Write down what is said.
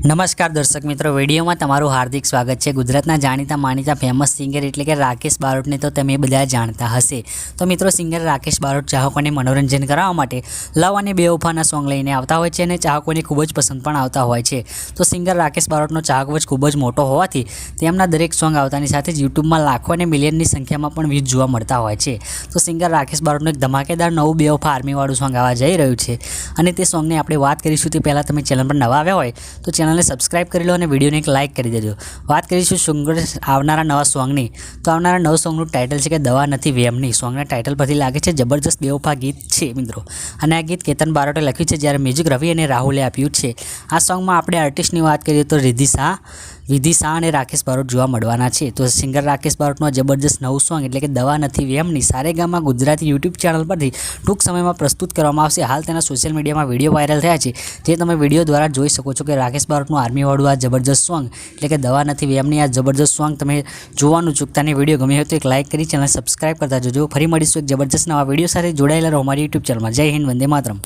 નમસ્કાર દર્શક મિત્રો, વિડીયોમાં તમારું હાર્દિક સ્વાગત છે। ગુજરાતના જાણીતા માનીતા ફેમસ સિંગર એટલે કે રાકેશ બારોટને તો તમે બધા જાણતા હશે। તો મિત્રો, સિંગર રાકેશ બારોટ ચાહકોને મનોરંજન કરાવવા માટે લવ અને બેવફાના સોંગ લઈને આવતા હોય છે અને ચાહકોને ખૂબ જ પસંદ પણ આવતા હોય છે। તો સિંગર રાકેશ બારોટનો ચાહક ખૂબ જ મોટો હોવાથી તેમના દરેક સોંગ આવતાની સાથે જ યુટ્યુબમાં લાખો અને મિલિયનની સંખ્યામાં પણ વ્યૂઝ જોવા મળતા હોય છે। તો સિંગર રાકેશ બારોટનું એક ધમાકેદાર નવું બેવફા આર્મીવાળું સોંગ આવવા જઈ રહ્યું છે અને તે સોંગની આપણે વાત કરીશું તે પહેલાં તમે ચેનલ પર નવા આવ્યા હોય તો ચેનલને સબસ્ક્રાઇબ કરી લો અને વિડીયોને એક લાઇક કરી દેજો। વાત કરીશું સિંગર આવનારા નવા સોંગની। તો આવનારા નવા સોંગનું ટાઇટલ છે કે દવા નથી વેમની। સોંગના ટાઇટલ પરથી લાગે છે જબરજસ્ત બેવફા ગીત છે મિત્રો, અને આ ગીત કેતન બારોટે લખ્યું છે જ્યારે મ્યુઝિક રવિ અને રાહુલે આપ્યું છે। આ સોંગમાં આપણે આર્ટિસ્ટની વાત કરીએ તો વિધિ શાહ અને રાકેશ બારોટ જોવા મળવાના છે। તો સિંગર રાકેશ બારોટનું આ જબરજસ્ત નવું સોંગ એટલે કે દવા નથી વેમની સારેગામા ગુજરાતી યુટ્યુબ ચેનલ પરથી ટૂંક સમયમાં પ્રસ્તુત કરવામાં આવશે। હાલ તેના સોશિયલ મીડિયામાં વિડીયો વાયરલ થયા છે, જે તમે વિડીયો દ્વારા જોઈ શકો છો કે રાકેશ બારોટનું આર્મીવાળું આ જબરજસ્ત સોંગ એટલે કે દવા નથી વેમની આ જબરજસ્ત સોંગ તમે જોવાનું ચૂકતા નહીં। વિડીયો ગમ્યો હોય તો એક લાઇક કરી ચેનલ સબસ્ક્રાઇબ કરતા જજો। ફરી મળીશું એક જબરજસ્ત નવા વિડીયો સાથે। જોડાયેલા રહો અમારી યુટ્યુબ ચેનલમાં। જય હિન્દ, વંદે માતરમ।